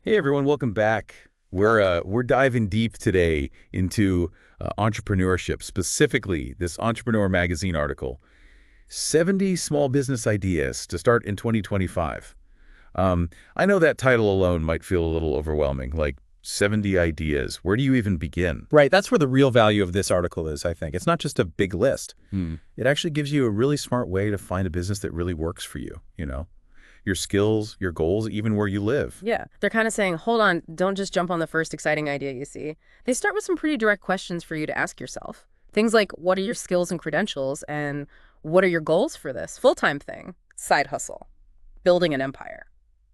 Hey everyone, welcome back. We're diving deep today into entrepreneurship, specifically this Entrepreneur Magazine article, 70 Small Business Ideas to Start in 2025. I know that title alone might feel a little overwhelming, like 70 ideas. Where do you even begin? Right, that's where the real value of this article is, I think. It's not just a big list. Hmm. It actually gives you a really smart way to find a business that really works for you. Your skills, your goals, even where you live. Yeah, they're kind of saying, hold on, don't just jump on the first exciting idea you see. They start with some pretty direct questions for you to ask yourself. Things like, what are your skills and credentials? And what are your goals for this full-time thing? Side hustle, building an empire.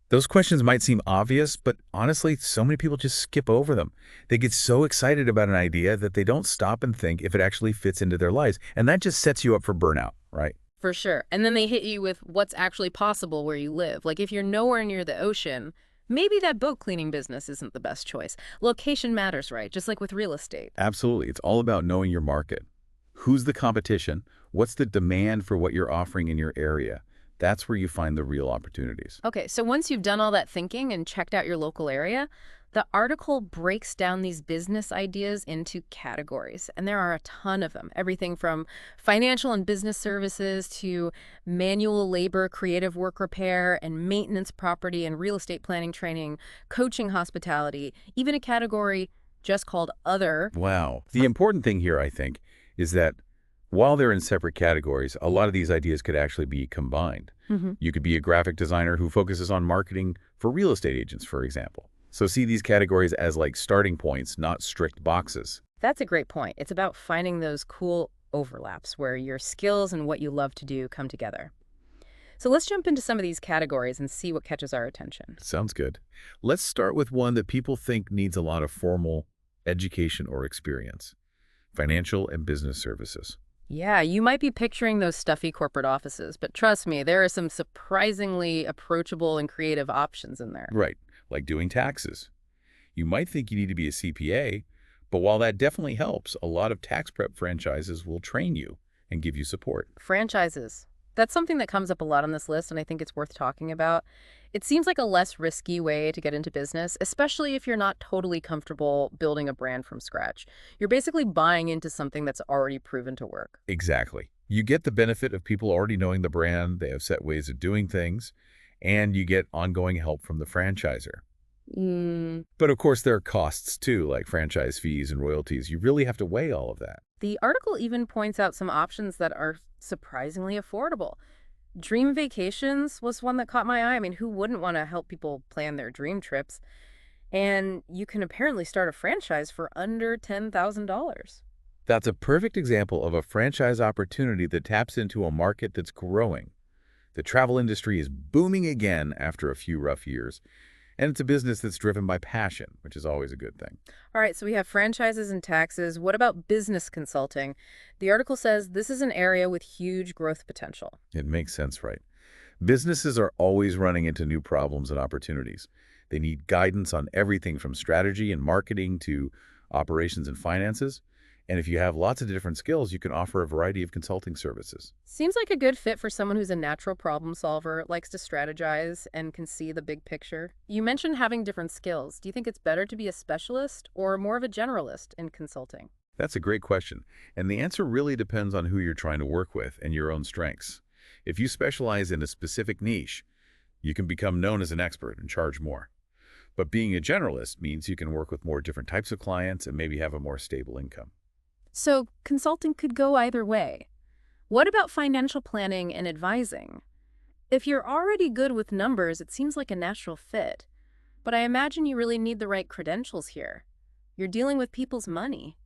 Those questions might seem obvious, but honestly, so many people just skip over them. They get so excited about an idea that they don't stop and think if it actually fits into their lives. And that just sets you up for burnout, right? For sure. And then they hit you with what's actually possible where you live. Like if you're nowhere near the ocean, maybe that boat cleaning business isn't the best choice. Location matters, right? Just like with real estate. Absolutely. It's all about knowing your market. Who's the competition? What's the demand for what you're offering in your area? That's where you find the real opportunities. Okay, so once you've done all that thinking and checked out your local area, the article breaks down these business ideas into categories, and there are a ton of them. Everything from financial and business services to manual labor, creative work repair, and maintenance property and real estate planning training, coaching hospitality, even a category just called other. Wow. The important thing here, I think, is that while they're in separate categories, a lot of these ideas could actually be combined. You could be a graphic designer who focuses on marketing for real estate agents, for example. So see these categories as like starting points, not strict boxes. That's a great point. It's about finding those cool overlaps where your skills and what you love to do come together. So let's jump into some of these categories and see what catches our attention. Sounds good. Let's start with one that people think needs a lot of formal education or experience: financial and business services. Yeah, you might be picturing those stuffy corporate offices, but trust me, there are some surprisingly approachable and creative options in there. Right, like doing taxes. You might think you need to be a CPA, but while that definitely helps, a lot of tax prep franchises will train you and give you support. Franchises. That's something that comes up a lot on this list, and I think it's worth talking about. It seems like a less risky way to get into business, especially if you're not totally comfortable building a brand from scratch. You're basically buying into something that's already proven to work. Exactly. You get the benefit of people already knowing the brand, they have set ways of doing things, and you get ongoing help from the franchisor. But of course, there are costs too, like franchise fees and royalties. You really have to weigh all of that. The article even points out some options that are surprisingly affordable. Dream vacations was one that caught my eye. I mean, who wouldn't want to help people plan their dream trips? And you can apparently start a franchise for under $10,000. That's a perfect example of a franchise opportunity that taps into a market that's growing. The travel industry is booming again after a few rough years, and it's a business that's driven by passion, which is always a good thing. All right, so we have franchises and taxes. What about business consulting? The article says this is an area with huge growth potential. It makes sense, right? Businesses are always running into new problems and opportunities. They need guidance on everything from strategy and marketing to operations and finances. And if you have lots of different skills, you can offer a variety of consulting services. Seems like a good fit for someone who's a natural problem solver, likes to strategize, and can see the big picture. You mentioned having different skills. Do you think it's better to be a specialist or more of a generalist in consulting? That's a great question. And the answer really depends on who you're trying to work with and your own strengths. If you specialize in a specific niche, you can become known as an expert and charge more. But being a generalist means you can work with more different types of clients and maybe have a more stable income. So consulting could go either way. What about financial planning and advising? If you're already good with numbers, it seems like a natural fit. But I imagine you really need the right credentials here. You're dealing with people's money.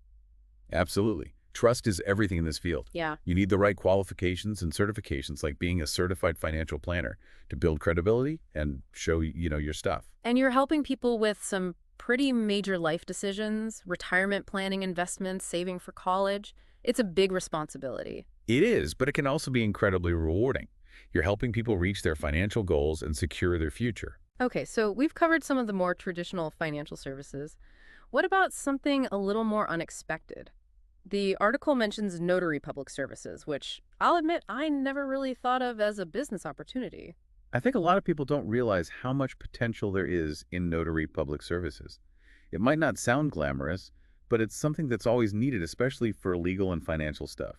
Absolutely. Trust is everything in this field. Yeah. You need the right qualifications and certifications, like being a certified financial planner, to build credibility and show, your stuff. And you're helping people with some pretty major life decisions, retirement planning, investments, saving for college. It's a big responsibility. It is, but it can also be incredibly rewarding. You're helping people reach their financial goals and secure their future. Okay, so we've covered some of the more traditional financial services. What about something a little more unexpected? The article mentions notary public services, which I'll admit I never really thought of as a business opportunity. I think a lot of people don't realize how much potential there is in notary public services. It might not sound glamorous, but it's something that's always needed, especially for legal and financial stuff.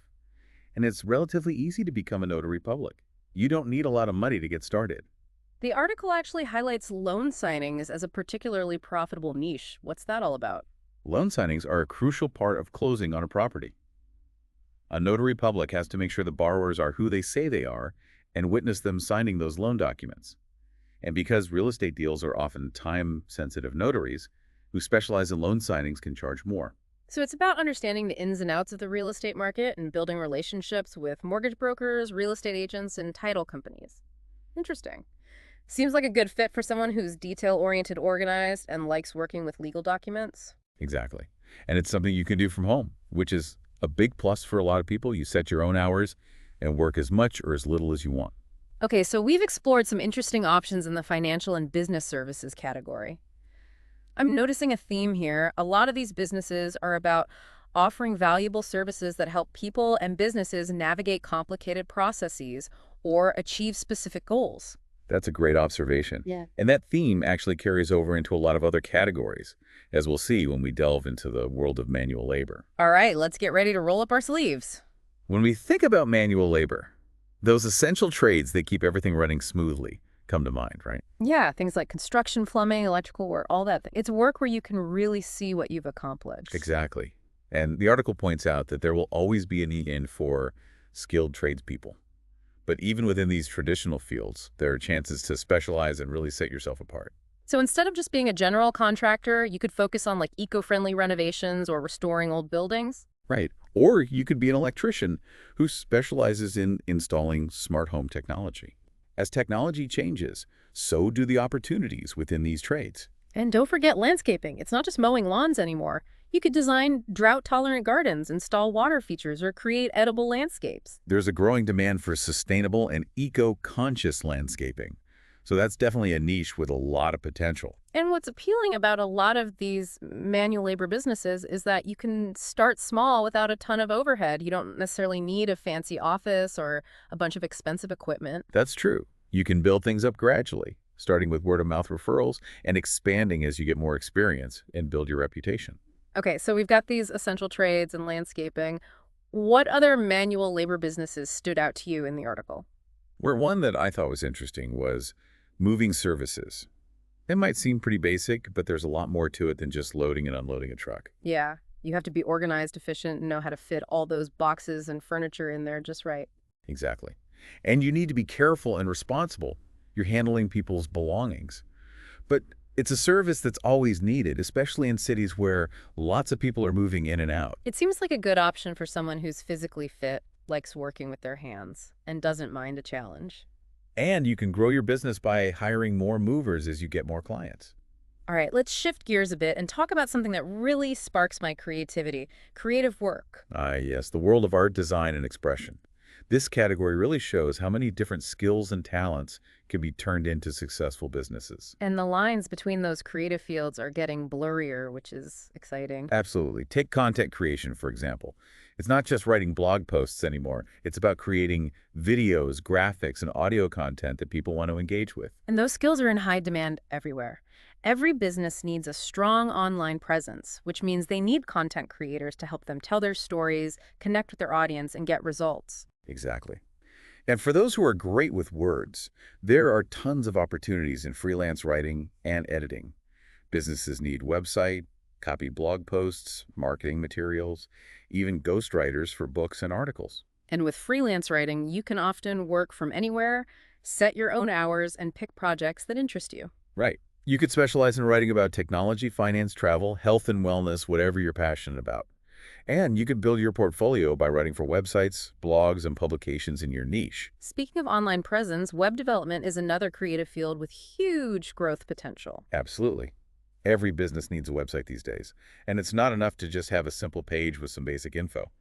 And it's relatively easy to become a notary public. You don't need a lot of money to get started. The article actually highlights loan signings as a particularly profitable niche. What's that all about? Loan signings are a crucial part of closing on a property. A notary public has to make sure the borrowers are who they say they are and witness them signing those loan documents. And because real estate deals are often time-sensitive notaries who specialize in loan signings can charge more. So it's about understanding the ins and outs of the real estate market and building relationships with mortgage brokers, real estate agents, and title companies. Interesting. Seems like a good fit for someone who's detail-oriented, organized, and likes working with legal documents. Exactly. And it's something you can do from home, which is a big plus for a lot of people. You set your own hours and work as much or as little as you want. Okay, so we've explored some interesting options in the financial and business services category. I'm noticing a theme here. A lot of these businesses are about offering valuable services that help people and businesses navigate complicated processes or achieve specific goals. That's a great observation. Yeah. And that theme actually carries over into a lot of other categories, as we'll see when we delve into the world of manual labor. All right, let's get ready to roll up our sleeves. When we think about manual labor, those essential trades that keep everything running smoothly come to mind, right? Yeah, things like construction, plumbing, electrical work, all that. It's work where you can really see what you've accomplished. Exactly. And the article points out that there will always be a need for skilled tradespeople. But even within these traditional fields, there are chances to specialize and really set yourself apart. So instead of just being a general contractor, you could focus on like eco-friendly renovations or restoring old buildings. Right. Or you could be an electrician who specializes in installing smart home technology. As technology changes, so do the opportunities within these trades. And don't forget landscaping. It's not just mowing lawns anymore. You could design drought-tolerant gardens, install water features, or create edible landscapes. There's a growing demand for sustainable and eco-conscious landscaping. So that's definitely a niche with a lot of potential. And what's appealing about a lot of these manual labor businesses is that you can start small without a ton of overhead. You don't necessarily need a fancy office or a bunch of expensive equipment. That's true. You can build things up gradually, starting with word-of-mouth referrals and expanding as you get more experience and build your reputation. Okay, so we've got these essential trades and landscaping. What other manual labor businesses stood out to you in the article? Where one that I thought was interesting was moving services. It might seem pretty basic, but there's a lot more to it than just loading and unloading a truck. Yeah, you have to be organized, efficient, and know how to fit all those boxes and furniture in there just right. Exactly. And you need to be careful and responsible. You're handling people's belongings. But it's a service that's always needed, especially in cities where lots of people are moving in and out. It seems like a good option for someone who's physically fit, likes working with their hands, and doesn't mind a challenge. And you can grow your business by hiring more movers as you get more clients. All right, let's shift gears a bit and talk about something that really sparks my creativity, creative work. Yes, the world of art, design, and expression. This category really shows how many different skills and talents can be turned into successful businesses. And the lines between those creative fields are getting blurrier, which is exciting. Absolutely. Take content creation, for example. It's not just writing blog posts anymore. It's about creating videos, graphics, and audio content that people want to engage with. And those skills are in high demand everywhere. Every business needs a strong online presence, which means they need content creators to help them tell their stories, connect with their audience, and get results. Exactly. And for those who are great with words, there are tons of opportunities in freelance writing and editing. Businesses need website, copy blog posts, marketing materials, even ghostwriters for books and articles. And with freelance writing, you can often work from anywhere, set your own hours, and pick projects that interest you. Right. You could specialize in writing about technology, finance, travel, health and wellness, whatever you're passionate about. And you could build your portfolio by writing for websites, blogs, and publications in your niche. Speaking of online presence, web development is another creative field with huge growth potential. Absolutely. Every business needs a website these days. And it's not enough to just have a simple page with some basic info.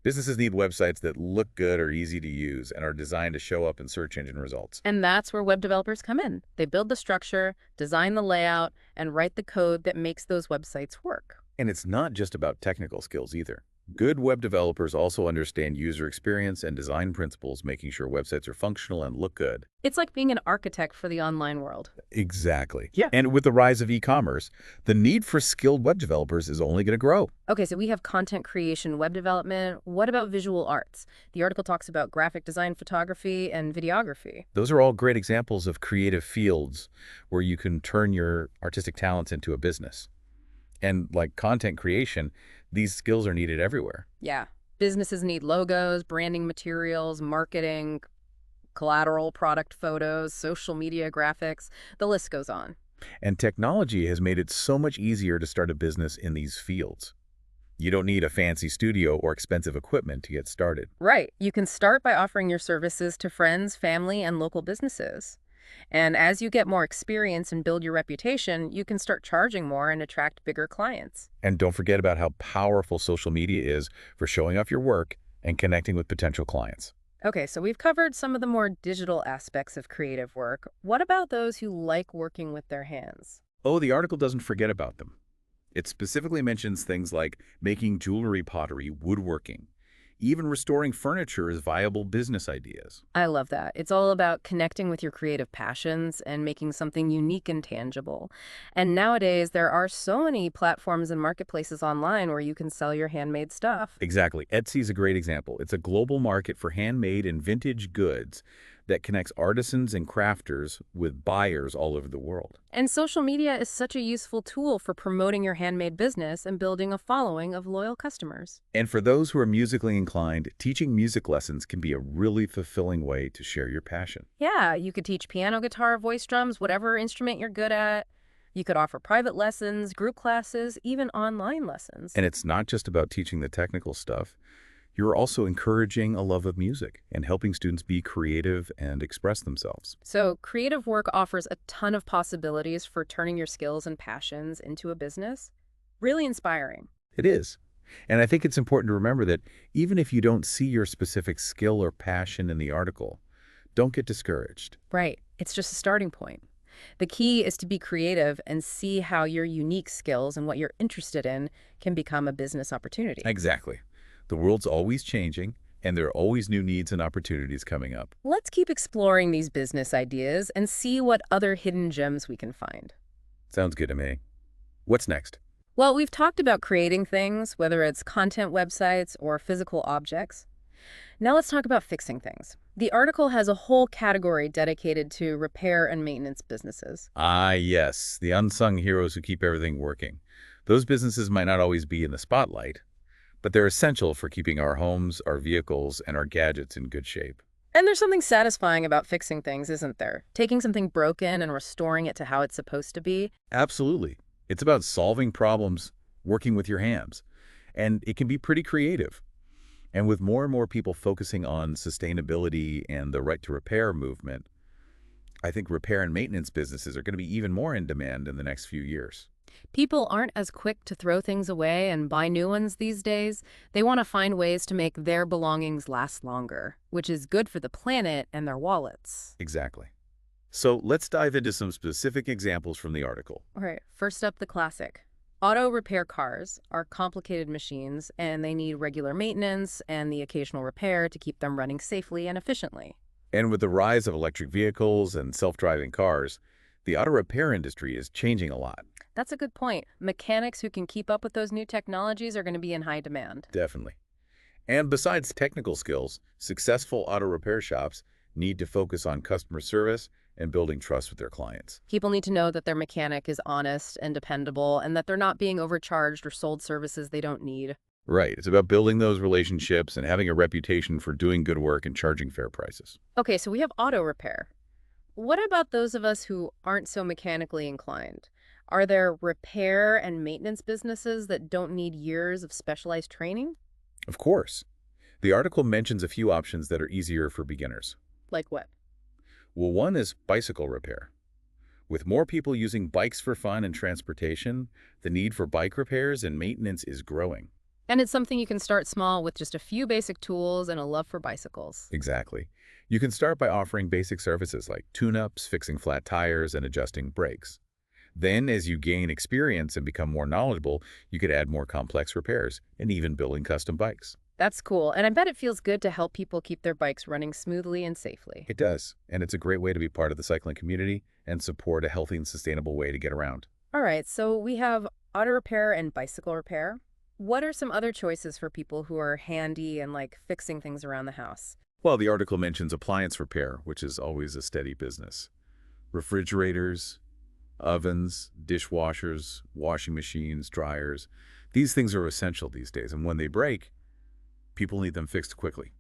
Businesses need websites that look good, are easy to use, and are designed to show up in search engine results. And that's where web developers come in. They build the structure, design the layout, and write the code that makes those websites work. And it's not just about technical skills either. Good web developers also understand user experience and design principles, making sure websites are functional and look good. It's like being an architect for the online world. Exactly. Yeah. And with the rise of e-commerce, the need for skilled web developers is only going to grow. Okay, so we have content creation, web development. What about visual arts? The article talks about graphic design, photography, and videography. Those are all great examples of creative fields where you can turn your artistic talents into a business. And like content creation, these skills are needed everywhere. Yeah. Businesses need logos, branding materials, marketing, collateral, product photos, social media graphics. The list goes on. And technology has made it so much easier to start a business in these fields. You don't need a fancy studio or expensive equipment to get started. Right. You can start by offering your services to friends, family, and local businesses. And as you get more experience and build your reputation, you can start charging more and attract bigger clients. And don't forget about how powerful social media is for showing off your work and connecting with potential clients. Okay, so we've covered some of the more digital aspects of creative work. What about those who like working with their hands? Oh, the article doesn't forget about them. It specifically mentions things like making jewelry, pottery, woodworking. Even restoring furniture is viable business ideas. I love that. It's all about connecting with your creative passions and making something unique and tangible. And nowadays, there are so many platforms and marketplaces online where you can sell your handmade stuff. Exactly. Etsy is a great example. It's a global market for handmade and vintage goods that connects artisans and crafters with buyers all over the world. And social media is such a useful tool for promoting your handmade business and building a following of loyal customers. And for those who are musically inclined, teaching music lessons can be a really fulfilling way to share your passion. Yeah, you could teach piano, guitar, voice drums, whatever instrument you're good at. You could offer private lessons, group classes, even online lessons. And it's not just about teaching the technical stuff. You're also encouraging a love of music and helping students be creative and express themselves. So creative work offers a ton of possibilities for turning your skills and passions into a business. Really inspiring. It is. And I think it's important to remember that even if you don't see your specific skill or passion in the article, don't get discouraged. Right. It's just a starting point. The key is to be creative and see how your unique skills and what you're interested in can become a business opportunity. Exactly. The world's always changing, and there are always new needs and opportunities coming up. Let's keep exploring these business ideas and see what other hidden gems we can find. Sounds good to me. What's next? Well, we've talked about creating things, whether it's content websites or physical objects. Now let's talk about fixing things. The article has a whole category dedicated to repair and maintenance businesses. Ah, yes, the unsung heroes who keep everything working. Those businesses might not always be in the spotlight, but they're essential for keeping our homes, our vehicles, and our gadgets in good shape. And there's something satisfying about fixing things, isn't there? Taking something broken and restoring it to how it's supposed to be. Absolutely. It's about solving problems, working with your hands, and it can be pretty creative. And with more and more people focusing on sustainability and the right to repair movement, I think repair and maintenance businesses are going to be even more in demand in the next few years. People aren't as quick to throw things away and buy new ones these days. They want to find ways to make their belongings last longer, which is good for the planet and their wallets. Exactly. So let's dive into some specific examples from the article. All right, first up, the classic. Auto repair cars are complicated machines, and they need regular maintenance and the occasional repair to keep them running safely and efficiently. And with the rise of electric vehicles and self-driving cars, the auto repair industry is changing a lot. That's a good point. Mechanics who can keep up with those new technologies are going to be in high demand. Definitely. And besides technical skills, successful auto repair shops need to focus on customer service and building trust with their clients. People need to know that their mechanic is honest and dependable and that they're not being overcharged or sold services they don't need. Right. It's about building those relationships and having a reputation for doing good work and charging fair prices. Okay, so we have auto repair. What about those of us who aren't so mechanically inclined? Are there repair and maintenance businesses that don't need years of specialized training? Of course. The article mentions a few options that are easier for beginners. Like what? Well, one is bicycle repair. With more people using bikes for fun and transportation, the need for bike repairs and maintenance is growing. And it's something you can start small with just a few basic tools and a love for bicycles. Exactly. You can start by offering basic services like tune-ups, fixing flat tires, and adjusting brakes. Then, as you gain experience and become more knowledgeable, you could add more complex repairs and even building custom bikes. That's cool. And I bet it feels good to help people keep their bikes running smoothly and safely. It does, and it's a great way to be part of the cycling community and support a healthy and sustainable way to get around. All right, so we have auto repair and bicycle repair. What are some other choices for people who are handy and like fixing things around the house? Well, the article mentions appliance repair, which is always a steady business. Refrigerators, ovens, dishwashers, washing machines, dryers. These things are essential these days, and when they break, people need them fixed quickly.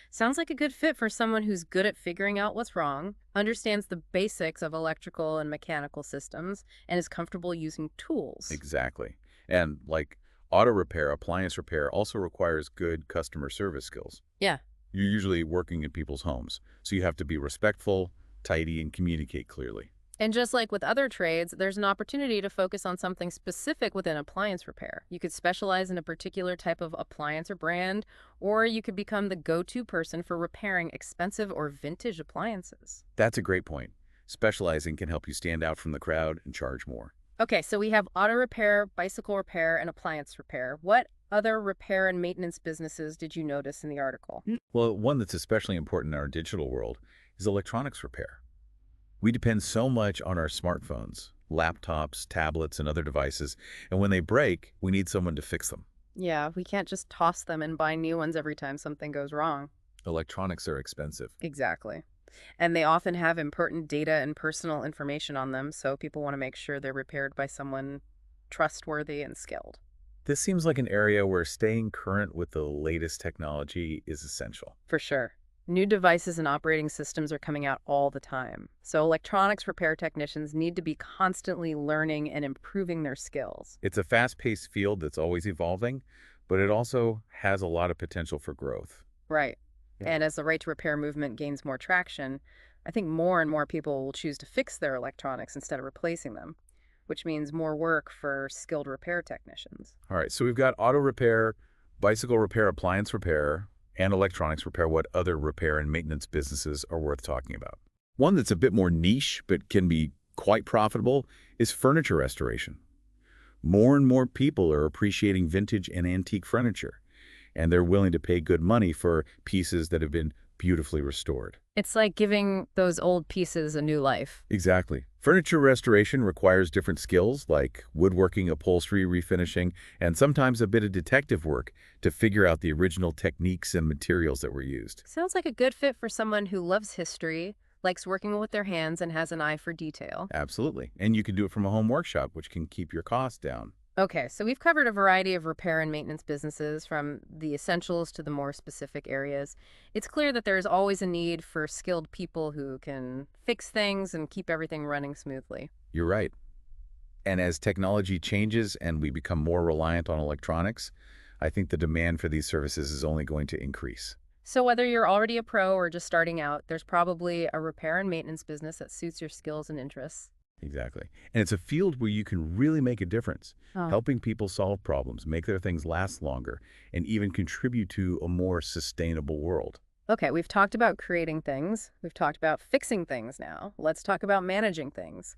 Sounds like a good fit for someone who's good at figuring out what's wrong, understands the basics of electrical and mechanical systems, and is comfortable using tools. Exactly. And like auto repair, appliance repair also requires good customer service skills. Yeah. You're usually working in people's homes, so you have to be respectful, tidy, and communicate clearly. And just like with other trades, there's an opportunity to focus on something specific within appliance repair. You could specialize in a particular type of appliance or brand, or you could become the go-to person for repairing expensive or vintage appliances. That's a great point. Specializing can help you stand out from the crowd and charge more. Okay, so we have auto repair, bicycle repair, and appliance repair. What other repair and maintenance businesses did you notice in the article? Well, one that's especially important in our digital world is electronics repair. We depend so much on our smartphones, laptops, tablets, and other devices, and when they break, we need someone to fix them. Yeah, we can't just toss them and buy new ones every time something goes wrong. Electronics are expensive. Exactly. And they often have important data and personal information on them, so people want to make sure they're repaired by someone trustworthy and skilled. This seems like an area where staying current with the latest technology is essential. For sure. New devices and operating systems are coming out all the time. So electronics repair technicians need to be constantly learning and improving their skills. It's a fast-paced field that's always evolving, but it also has a lot of potential for growth. Right. Yeah. And as the right to repair movement gains more traction, I think more and more people will choose to fix their electronics instead of replacing them, which means more work for skilled repair technicians. All right, so we've got auto repair, bicycle repair, appliance repair, and electronics repair. What other repair and maintenance businesses are worth talking about? One that's a bit more niche but can be quite profitable is furniture restoration. More and more people are appreciating vintage and antique furniture, and they're willing to pay good money for pieces that have been beautifully restored. It's like giving those old pieces a new life. Exactly. Furniture restoration requires different skills like woodworking, upholstery, refinishing, and sometimes a bit of detective work to figure out the original techniques and materials that were used. Sounds like a good fit for someone who loves history, likes working with their hands, and has an eye for detail. Absolutely. And you can do it from a home workshop, which can keep your costs down. Okay, so we've covered a variety of repair and maintenance businesses, from the essentials to the more specific areas. It's clear that there's always a need for skilled people who can fix things and keep everything running smoothly. You're right. And as technology changes and we become more reliant on electronics, I think the demand for these services is only going to increase. So whether you're already a pro or just starting out, there's probably a repair and maintenance business that suits your skills and interests. Exactly. And it's a field where you can really make a difference, Oh. helping people solve problems, make their things last longer, and even contribute to a more sustainable world. Okay, we've talked about creating things. We've talked about fixing things now. Let's talk about managing things.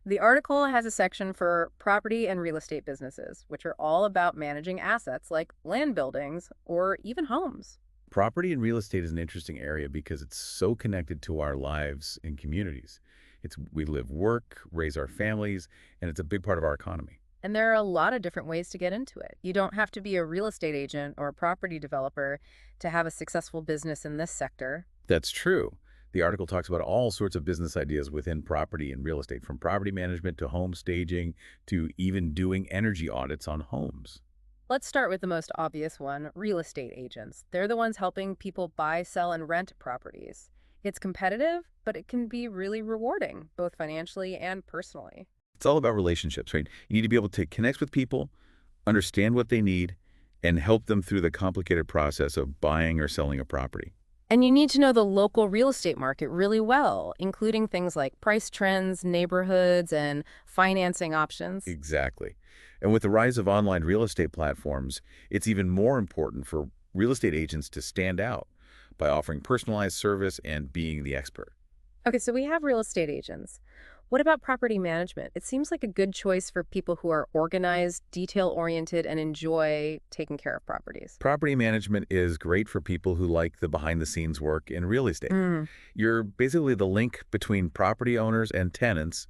The article has a section for property and real estate businesses, which are all about managing assets like land buildings or even homes. Property and real estate is an interesting area because it's so connected to our lives and communities. We live, work, raise our families, and it's a big part of our economy. And there are a lot of different ways to get into it. You don't have to be a real estate agent or a property developer to have a successful business in this sector. That's true. The article talks about all sorts of business ideas within property and real estate, from property management to home staging to even doing energy audits on homes. Let's start with the most obvious one, real estate agents. They're the ones helping people buy, sell, and rent properties. It's competitive, but it can be really rewarding, both financially and personally. It's all about relationships, right? You need to be able to connect with people, understand what they need, and help them through the complicated process of buying or selling a property. And you need to know the local real estate market really well, including things like price trends, neighborhoods, and financing options. Exactly. And with the rise of online real estate platforms, it's even more important for real estate agents to stand out by offering personalized service and being the expert. Okay, so we have real estate agents. What about property management? It seems like a good choice for people who are organized, detail-oriented, and enjoy taking care of properties. Property management is great for people who like the behind-the-scenes work in real estate. Mm. You're basically the link between property owners and tenants,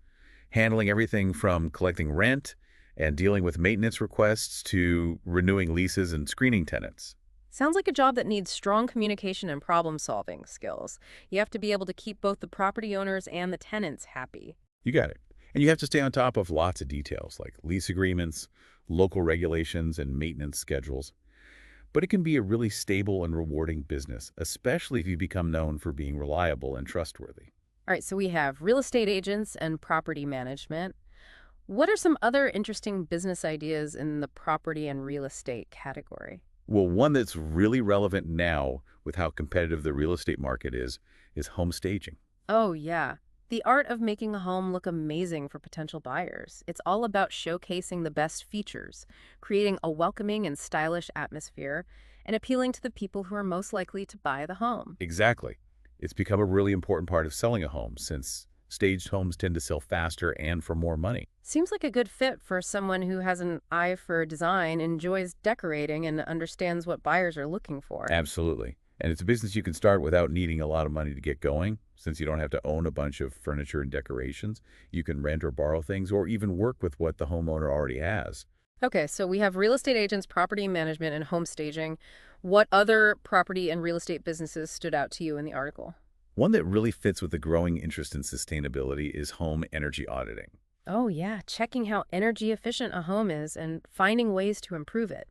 handling everything from collecting rent and dealing with maintenance requests to renewing leases and screening tenants. Sounds like a job that needs strong communication and problem-solving skills. You have to be able to keep both the property owners and the tenants happy. You got it. And you have to stay on top of lots of details like lease agreements, local regulations, and maintenance schedules. But it can be a really stable and rewarding business, especially if you become known for being reliable and trustworthy. All right, so we have real estate agents and property management. What are some other interesting business ideas in the property and real estate category? Well, one that's really relevant now with how competitive the real estate market is home staging. Oh, yeah. The art of making a home look amazing for potential buyers. It's all about showcasing the best features, creating a welcoming and stylish atmosphere, and appealing to the people who are most likely to buy the home. Exactly. It's become a really important part of selling a home since staged homes tend to sell faster and for more money. Seems like a good fit for someone who has an eye for design, enjoys decorating, and understands what buyers are looking for. Absolutely. And it's a business you can start without needing a lot of money to get going, since you don't have to own a bunch of furniture and decorations. You can rent or borrow things or even work with what the homeowner already has. Okay, so we have real estate agents, property management, and home staging. What other property and real estate businesses stood out to you in the article? One that really fits with the growing interest in sustainability is home energy auditing. Oh, yeah, checking how energy efficient a home is and finding ways to improve it.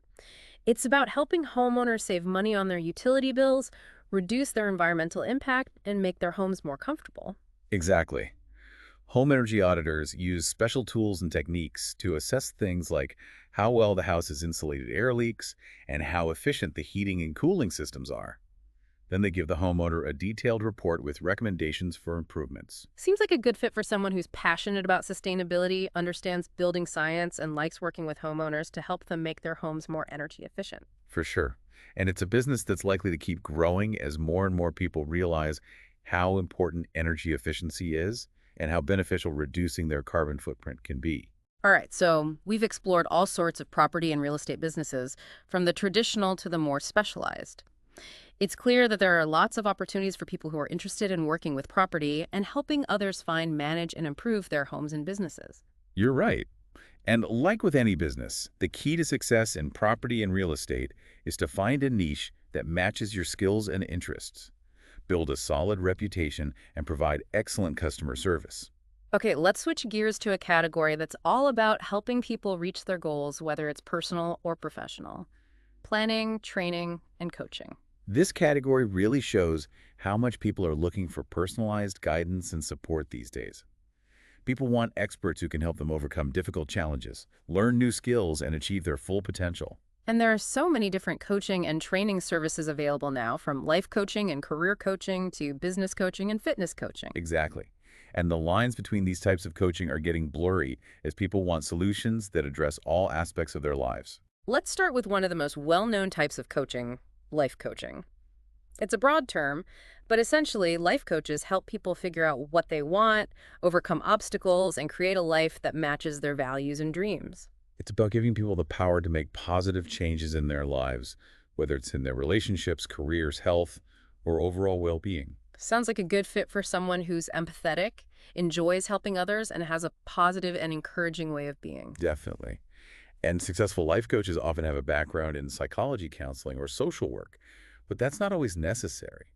It's about helping homeowners save money on their utility bills, reduce their environmental impact, and make their homes more comfortable. Exactly. Home energy auditors use special tools and techniques to assess things like how well the house has insulated air leaks and how efficient the heating and cooling systems are. Then they give the homeowner a detailed report with recommendations for improvements. Seems like a good fit for someone who's passionate about sustainability, understands building science, and likes working with homeowners to help them make their homes more energy efficient. For sure. And it's a business that's likely to keep growing as more and more people realize how important energy efficiency is and how beneficial reducing their carbon footprint can be. All right, so we've explored all sorts of property and real estate businesses, from the traditional to the more specialized. It's clear that there are lots of opportunities for people who are interested in working with property and helping others find, manage, and improve their homes and businesses. You're right. And like with any business, the key to success in property and real estate is to find a niche that matches your skills and interests, build a solid reputation, and provide excellent customer service. Okay, let's switch gears to a category that's all about helping people reach their goals, whether it's personal or professional. Planning, training, and coaching. This category really shows how much people are looking for personalized guidance and support these days. People want experts who can help them overcome difficult challenges, learn new skills, and achieve their full potential. And there are so many different coaching and training services available now, from life coaching and career coaching to business coaching and fitness coaching. Exactly. And the lines between these types of coaching are getting blurry as people want solutions that address all aspects of their lives. Let's start with one of the most well-known types of coaching, life coaching. It's a broad term, but essentially, life coaches help people figure out what they want, overcome obstacles, and create a life that matches their values and dreams. It's about giving people the power to make positive changes in their lives, whether it's in their relationships, careers, health, or overall well-being. Sounds like a good fit for someone who's empathetic, enjoys helping others, and has a positive and encouraging way of being. Definitely. And successful life coaches often have a background in psychology counseling or social work, but that's not always necessary.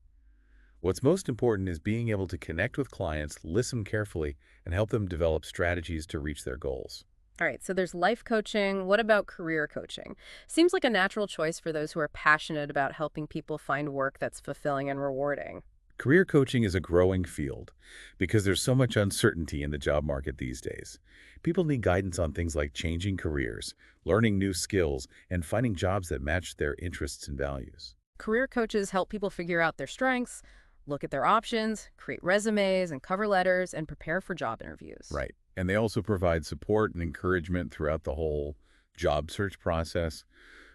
What's most important is being able to connect with clients, listen carefully, and help them develop strategies to reach their goals. All right, so there's life coaching. What about career coaching? Seems like a natural choice for those who are passionate about helping people find work that's fulfilling and rewarding. Career coaching is a growing field because there's so much uncertainty in the job market these days. People need guidance on things like changing careers, learning new skills, and finding jobs that match their interests and values. Career coaches help people figure out their strengths, look at their options, create resumes and cover letters, and prepare for job interviews. Right. And they also provide support and encouragement throughout the whole job search process,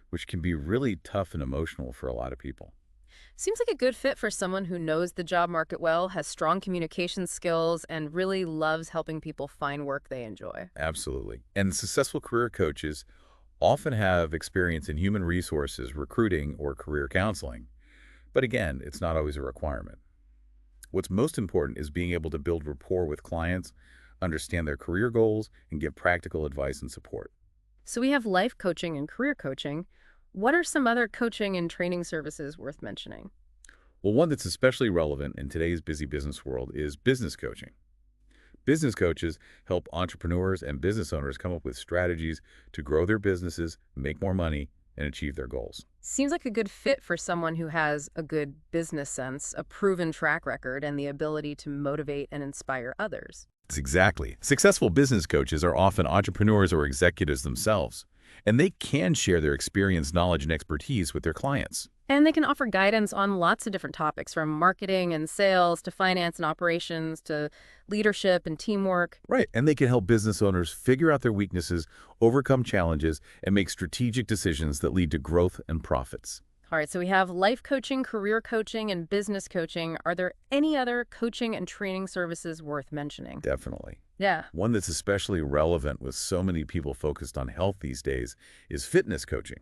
which can be really tough and emotional for a lot of people. Seems like a good fit for someone who knows the job market well, has strong communication skills, and really loves helping people find work they enjoy. Absolutely. And successful career coaches often have experience in human resources, recruiting, or career counseling. But again, it's not always a requirement. What's most important is being able to build rapport with clients, understand their career goals, and give practical advice and support. So we have life coaching and career coaching. What are some other coaching and training services worth mentioning? Well, one that's especially relevant in today's busy business world is business coaching. Business coaches help entrepreneurs and business owners come up with strategies to grow their businesses, make more money, and achieve their goals. Seems like a good fit for someone who has a good business sense, a proven track record, and the ability to motivate and inspire others. Exactly. Successful business coaches are often entrepreneurs or executives themselves, and they can share their experience, knowledge, and expertise with their clients. And they can offer guidance on lots of different topics, from marketing and sales to finance and operations to leadership and teamwork. Right, and they can help business owners figure out their weaknesses, overcome challenges, and make strategic decisions that lead to growth and profits. All right, so we have life coaching, career coaching, and business coaching. Are there any other coaching and training services worth mentioning? Definitely. Yeah. One that's especially relevant with so many people focused on health these days is fitness coaching.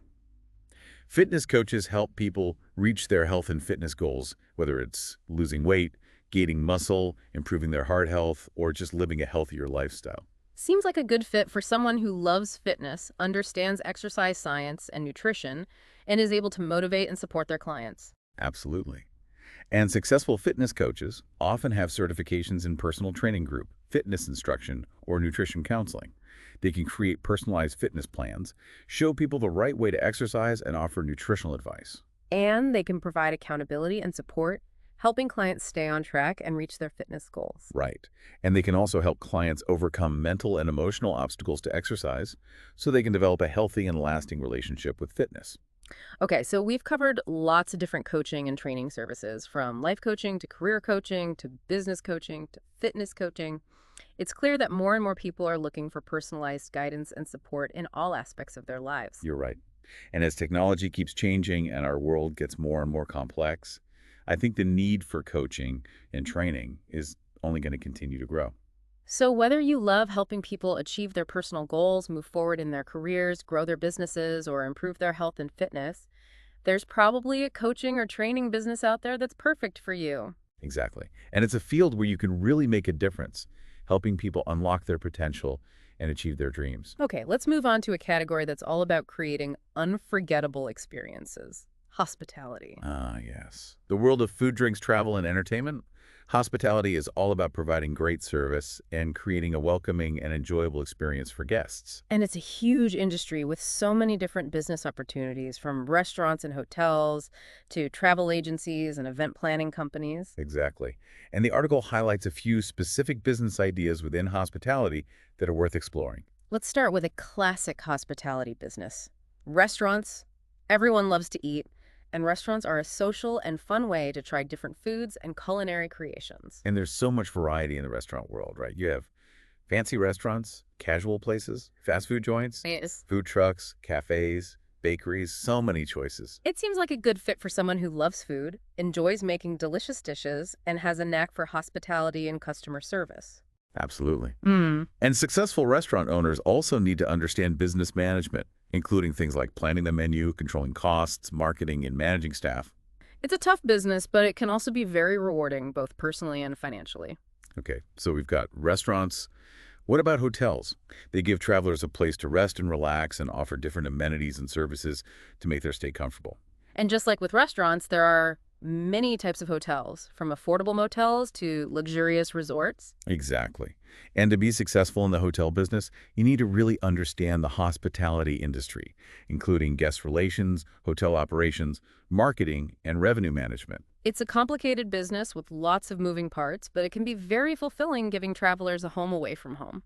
Fitness coaches help people reach their health and fitness goals, whether it's losing weight, gaining muscle, improving their heart health, or just living a healthier lifestyle. Seems like a good fit for someone who loves fitness, understands exercise science and nutrition, and is able to motivate and support their clients. Absolutely. And successful fitness coaches often have certifications in personal training group, fitness instruction, or nutrition counseling. They can create personalized fitness plans, show people the right way to exercise, and offer nutritional advice. And they can provide accountability and support, helping clients stay on track and reach their fitness goals. Right. And they can also help clients overcome mental and emotional obstacles to exercise so they can develop a healthy and lasting relationship with fitness. Okay, so we've covered lots of different coaching and training services, from life coaching to career coaching to business coaching to fitness coaching. It's clear that more and more people are looking for personalized guidance and support in all aspects of their lives. You're right. And as technology keeps changing and our world gets more and more complex, I think the need for coaching and training is only going to continue to grow. So whether you love helping people achieve their personal goals, move forward in their careers, grow their businesses, or improve their health and fitness, there's probably a coaching or training business out there that's perfect for you. Exactly. And it's a field where you can really make a difference, helping people unlock their potential and achieve their dreams. Okay, let's move on to a category that's all about creating unforgettable experiences: hospitality. Ah, yes. The world of food, drinks, travel, and entertainment. Hospitality is all about providing great service and creating a welcoming and enjoyable experience for guests. And it's a huge industry with so many different business opportunities, from restaurants and hotels to travel agencies and event planning companies. Exactly. And the article highlights a few specific business ideas within hospitality that are worth exploring. Let's start with a classic hospitality business: restaurants. Everyone loves to eat, and restaurants are a social and fun way to try different foods and culinary creations. And there's so much variety in the restaurant world, right? You have fancy restaurants, casual places, fast food joints, Yes. food trucks, cafes, bakeries, so many choices. It seems like a good fit for someone who loves food, enjoys making delicious dishes, and has a knack for hospitality and customer service. Absolutely. Mm. And successful restaurant owners also need to understand business management, including things like planning the menu, controlling costs, marketing, and managing staff. It's a tough business, but it can also be very rewarding, both personally and financially. Okay, so we've got restaurants. What about hotels? They give travelers a place to rest and relax and offer different amenities and services to make their stay comfortable. And just like with restaurants, there are many types of hotels, from affordable motels to luxurious resorts. Exactly. And to be successful in the hotel business, you need to really understand the hospitality industry, including guest relations, hotel operations, marketing, and revenue management. It's a complicated business with lots of moving parts, but it can be very fulfilling, giving travelers a home away from home.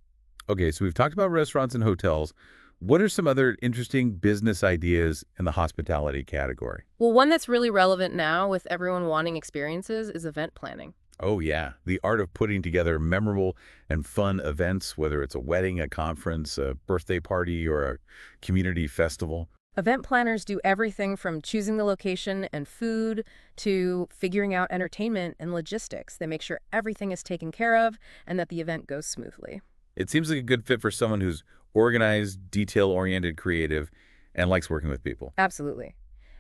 Okay, so we've talked about restaurants and hotels. What are some other interesting business ideas in the hospitality category? Well, one that's really relevant now with everyone wanting experiences is event planning. Oh, yeah. The art of putting together memorable and fun events, whether it's a wedding, a conference, a birthday party, or a community festival. Event planners do everything from choosing the location and food to figuring out entertainment and logistics. They make sure everything is taken care of and that the event goes smoothly. It seems like a good fit for someone who's organized, detail-oriented, creative, and likes working with people. Absolutely.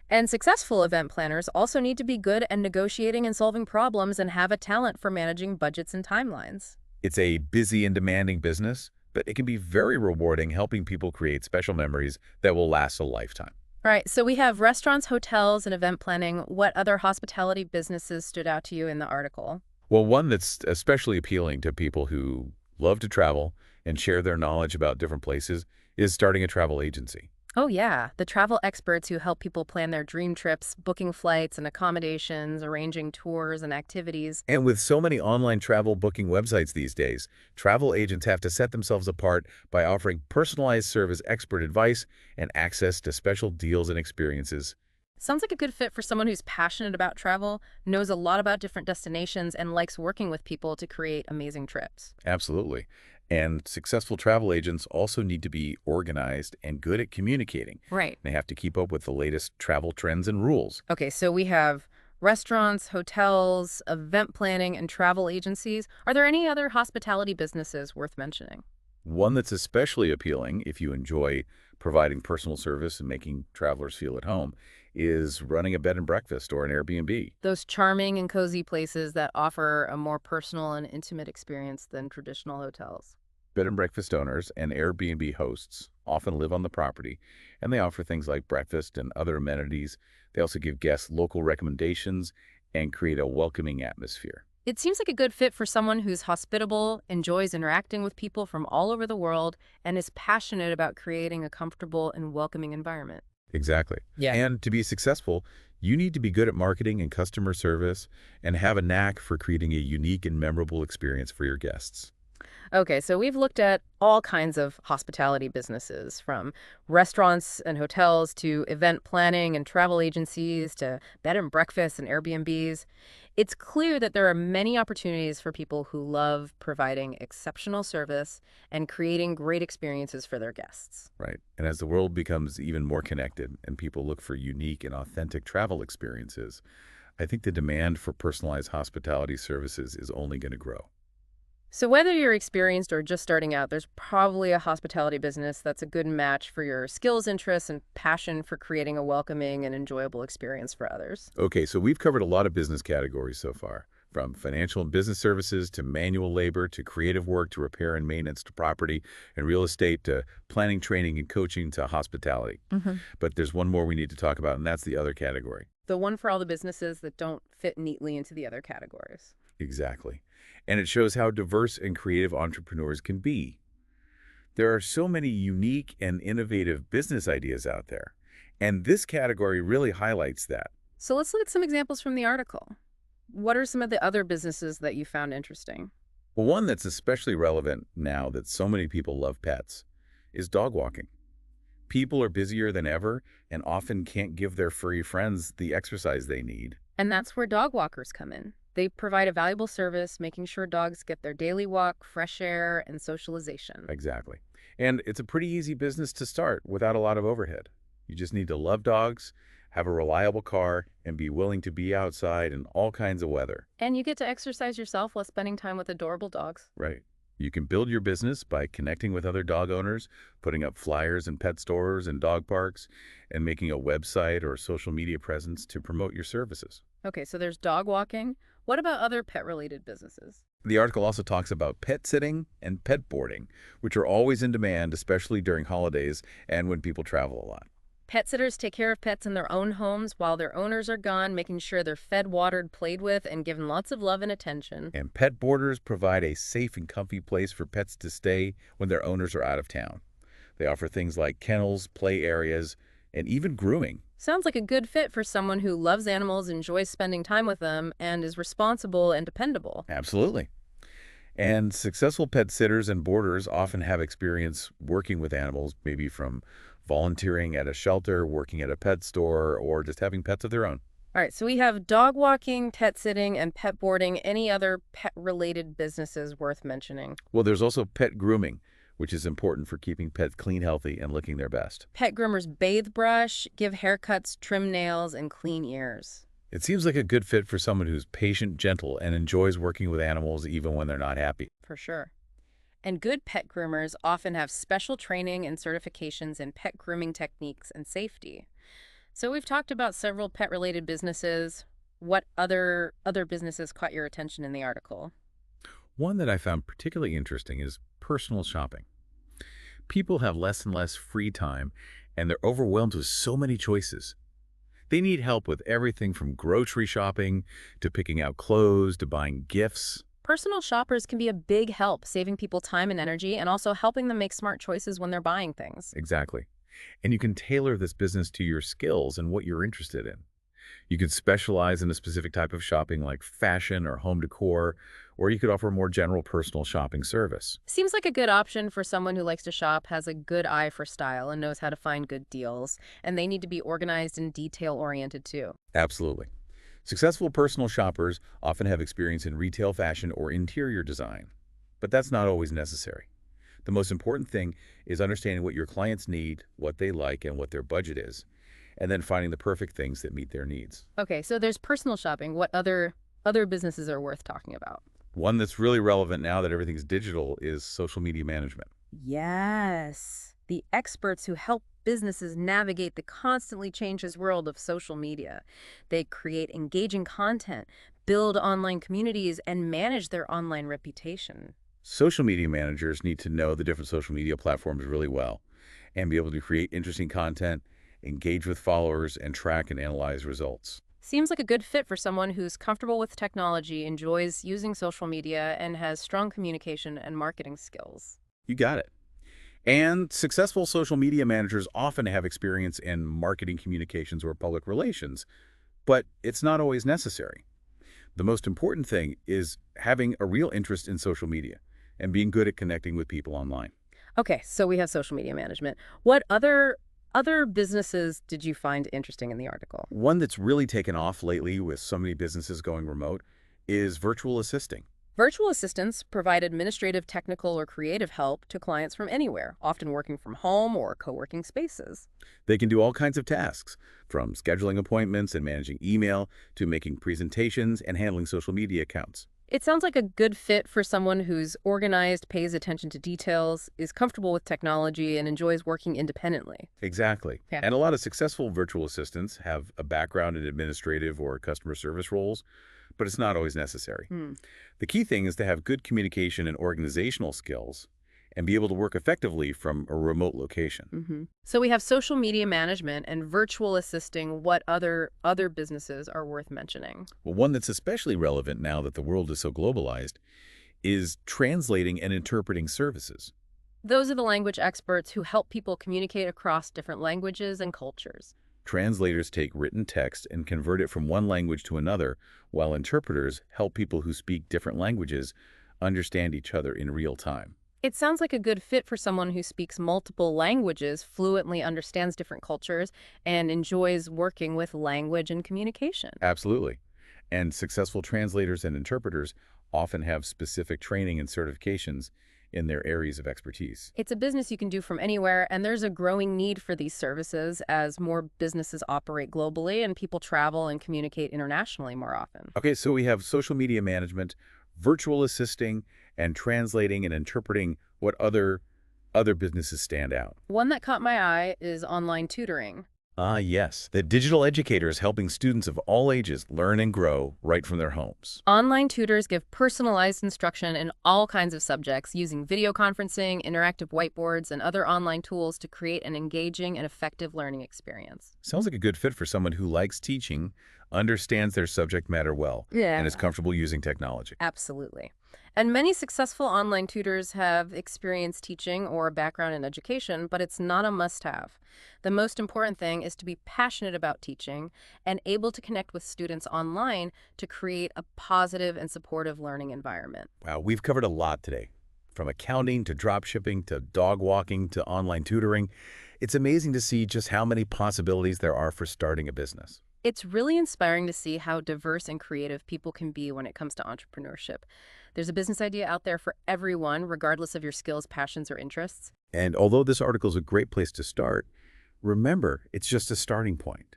And successful event planners also need to be good at negotiating and solving problems and have a talent for managing budgets and timelines. It's a busy and demanding business, but it can be very rewarding helping people create special memories that will last a lifetime. All right, so we have restaurants, hotels, and event planning. What other hospitality businesses stood out to you in the article? Well, one that's especially appealing to people who love to travel and share their knowledge about different places is starting a travel agency. Oh, yeah, the travel experts who help people plan their dream trips, booking flights and accommodations, arranging tours and activities. And with so many online travel booking websites these days, travel agents have to set themselves apart by offering personalized service, expert advice, and access to special deals and experiences. Sounds like a good fit for someone who's passionate about travel, knows a lot about different destinations, and likes working with people to create amazing trips. Absolutely. And successful travel agents also need to be organized and good at communicating. Right. They have to keep up with the latest travel trends and rules. Okay, so we have restaurants, hotels, event planning, and travel agencies. Are there any other hospitality businesses worth mentioning? One that's especially appealing if you enjoy providing personal service and making travelers feel at home is running a bed and breakfast or an Airbnb. Those charming and cozy places that offer a more personal and intimate experience than traditional hotels. Bed and breakfast owners and Airbnb hosts often live on the property, and they offer things like breakfast and other amenities. They also give guests local recommendations and create a welcoming atmosphere. It seems like a good fit for someone who's hospitable, enjoys interacting with people from all over the world, and is passionate about creating a comfortable and welcoming environment. Exactly. Yeah. And to be successful, you need to be good at marketing and customer service and have a knack for creating a unique and memorable experience for your guests. Okay, so we've looked at all kinds of hospitality businesses, from restaurants and hotels to event planning and travel agencies to bed and breakfasts and Airbnbs. It's clear that there are many opportunities for people who love providing exceptional service and creating great experiences for their guests. Right. And as the world becomes even more connected and people look for unique and authentic travel experiences, I think the demand for personalized hospitality services is only going to grow. So whether you're experienced or just starting out, there's probably a hospitality business that's a good match for your skills, interests, and passion for creating a welcoming and enjoyable experience for others. Okay, so we've covered a lot of business categories so far, from financial and business services to manual labor to creative work to repair and maintenance to property and real estate to planning, training, and coaching to hospitality. But there's one more we need to talk about, and that's the other category. The one for all the businesses that don't fit neatly into the other categories. Exactly. And it shows how diverse and creative entrepreneurs can be. There are so many unique and innovative business ideas out there, and this category really highlights that. So let's look at some examples from the article. What are some of the other businesses that you found interesting? Well, one that's especially relevant now that so many people love pets is dog walking. People are busier than ever and often can't give their furry friends the exercise they need. And that's where dog walkers come in. They provide a valuable service, making sure dogs get their daily walk, fresh air, and socialization. Exactly. And it's a pretty easy business to start without a lot of overhead. You just need to love dogs, have a reliable car, and be willing to be outside in all kinds of weather. And you get to exercise yourself while spending time with adorable dogs. Right. You can build your business by connecting with other dog owners, putting up flyers in pet stores and dog parks, and making a website or social media presence to promote your services. Okay, so there's dog walking. What about other pet-related businesses? The article also talks about pet sitting and pet boarding, which are always in demand, especially during holidays and when people travel a lot. Pet sitters take care of pets in their own homes while their owners are gone, making sure they're fed, watered, played with, and given lots of love and attention. And pet boarders provide a safe and comfy place for pets to stay when their owners are out of town. They offer things like kennels, play areas, and even grooming. Sounds like a good fit for someone who loves animals, enjoys spending time with them, and is responsible and dependable. Absolutely. And successful pet sitters and boarders often have experience working with animals, maybe from volunteering at a shelter, working at a pet store, or just having pets of their own. All right, so we have dog walking, pet sitting, and pet boarding. Any other pet-related businesses worth mentioning? Well, there's also pet grooming, which is important for keeping pets clean, healthy, and looking their best. Pet groomers bathe brush, give haircuts, trim nails, and clean ears. It seems like a good fit for someone who's patient, gentle, and enjoys working with animals even when they're not happy. For sure. And good pet groomers often have special training and certifications in pet grooming techniques and safety. So we've talked about several pet-related businesses. What other businesses caught your attention in the article? One that I found particularly interesting is personal shopping. People have less and less free time, and they're overwhelmed with so many choices. They need help with everything from grocery shopping to picking out clothes to buying gifts. Personal shoppers can be a big help, saving people time and energy and also helping them make smart choices when they're buying things. Exactly. And you can tailor this business to your skills and what you're interested in. You could specialize in a specific type of shopping like fashion or home decor, or you could offer a more general personal shopping service. Seems like a good option for someone who likes to shop, has a good eye for style, and knows how to find good deals. And they need to be organized and detail-oriented too. Absolutely. Successful personal shoppers often have experience in retail fashion or interior design, but that's not always necessary. The most important thing is understanding what your clients need, what they like, and what their budget is, and then finding the perfect things that meet their needs. Okay, so there's personal shopping. What other businesses are worth talking about? One that's really relevant now that everything's digital is social media management. Yes, the experts who help businesses navigate the constantly changes world of social media. They create engaging content, build online communities, and manage their online reputation. Social media managers need to know the different social media platforms really well and be able to create interesting content, engage with followers, and track and analyze results. Seems like a good fit for someone who's comfortable with technology, enjoys using social media, and has strong communication and marketing skills. You got it. And successful social media managers often have experience in marketing communications or public relations, but it's not always necessary. The most important thing is having a real interest in social media and being good at connecting with people online. Okay, so we have social media management. What other businesses did you find interesting in the article? One that's really taken off lately with so many businesses going remote is virtual assisting. Virtual assistants provide administrative, technical, or creative help to clients from anywhere, often working from home or co-working spaces. They can do all kinds of tasks, from scheduling appointments and managing email to making presentations and handling social media accounts. It sounds like a good fit for someone who's organized, pays attention to details, is comfortable with technology, and enjoys working independently. Exactly. Yeah. And a lot of successful virtual assistants have a background in administrative or customer service roles, but it's not always necessary. The key thing is to have good communication and organizational skills and be able to work effectively from a remote location. So we have social media management and virtual assisting. What other businesses are worth mentioning? Well, one that's especially relevant now that the world is so globalized is translating and interpreting services. Those are the language experts who help people communicate across different languages and cultures. Translators take written text and convert it from one language to another, while interpreters help people who speak different languages understand each other in real time. It sounds like a good fit for someone who speaks multiple languages, fluently understands different cultures, and enjoys working with language and communication. Absolutely. And successful translators and interpreters often have specific training and certifications in their areas of expertise. It's a business you can do from anywhere, and there's a growing need for these services as more businesses operate globally and people travel and communicate internationally more often. Okay, so we have social media management, virtual assisting, and translating and interpreting. What other businesses stand out? One that caught my eye is online tutoring. Ah, yes. The digital educators helping students of all ages learn and grow right from their homes. Online tutors give personalized instruction in all kinds of subjects using video conferencing, interactive whiteboards, and other online tools to create an engaging and effective learning experience. Sounds like a good fit for someone who likes teaching, understands their subject matter well, and is comfortable using technology. Absolutely. And many successful online tutors have experience teaching or a background in education, but it's not a must-have. The most important thing is to be passionate about teaching and able to connect with students online to create a positive and supportive learning environment. Wow, we've covered a lot today. From accounting to drop shipping to dog walking to online tutoring. It's amazing to see just how many possibilities there are for starting a business. It's really inspiring to see how diverse and creative people can be when it comes to entrepreneurship. There's a business idea out there for everyone, regardless of your skills, passions, or interests. And although this article is a great place to start, remember, it's just a starting point.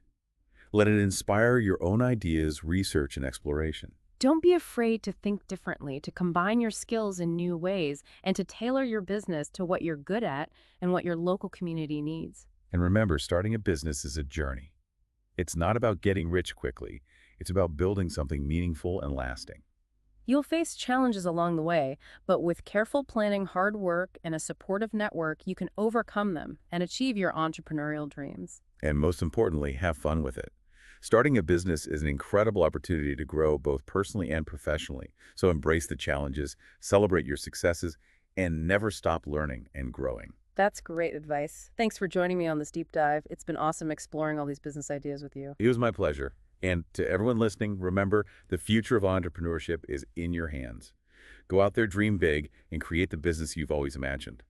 Let it inspire your own ideas, research, and exploration. Don't be afraid to think differently, to combine your skills in new ways, and to tailor your business to what you're good at and what your local community needs. And remember, starting a business is a journey. It's not about getting rich quickly. It's about building something meaningful and lasting. You'll face challenges along the way, but with careful planning, hard work, and a supportive network, you can overcome them and achieve your entrepreneurial dreams. And most importantly, have fun with it. Starting a business is an incredible opportunity to grow both personally and professionally. So embrace the challenges, celebrate your successes, and never stop learning and growing. That's great advice. Thanks for joining me on this deep dive. It's been awesome exploring all these business ideas with you. It was my pleasure. And to everyone listening, remember, the future of entrepreneurship is in your hands. Go out there, dream big, and create the business you've always imagined.